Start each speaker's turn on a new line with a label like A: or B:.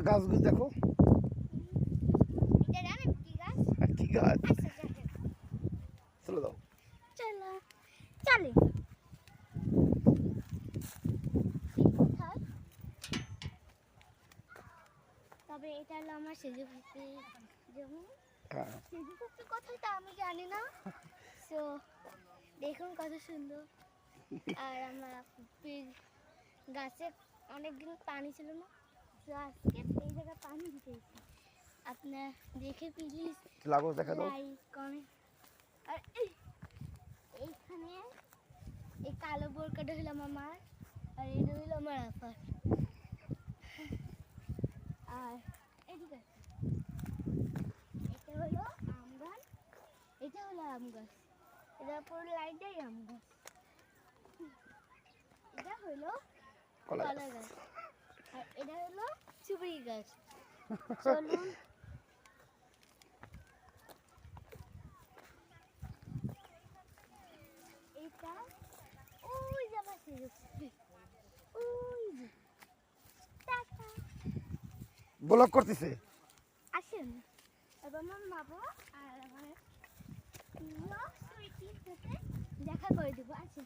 A: গাছগুলো দেখো।
B: এটা জানেন কি গাছ?
A: কি গাছ?
B: আচ্ছা চলেন।
A: চলে দাও।
B: চলো চলে। তবে এটা হলো আমার সেজু ফুপির জমি।
A: হ্যাঁ
B: সেজু ফুপির কথাই তো আমি জানি না। সো দেখুন কত সুন্দর। আর আমার ফুপির গাছে অনেকদিন পানি ছিল না, তো আজকে এই জায়গায় পানি দিতেছি। আপনার দেখে প্লিজ
A: লাগো দেখা দাও।
B: Like comment. আর এইখানে এই কালো বোরকাটা হলাম আমার, আর এটা হলো আমার আপার। আর এদিকে এটা হলো আম গাছ, এটা হলো আম গাছ, এটার পুরো লাইনটাই আম গাছ। এটা হলো
A: কলা
B: কলা গাছ, আর এটা হলো সুপারি গাছ। চলুন এটা ওই যে আমার ওই যে টাটা।
A: ব্লক করতেছে।
B: আসেন এবার আমার মামা আর আমার প্রিয় সুইটির সাথে দেখা করে দেবো। আসেন।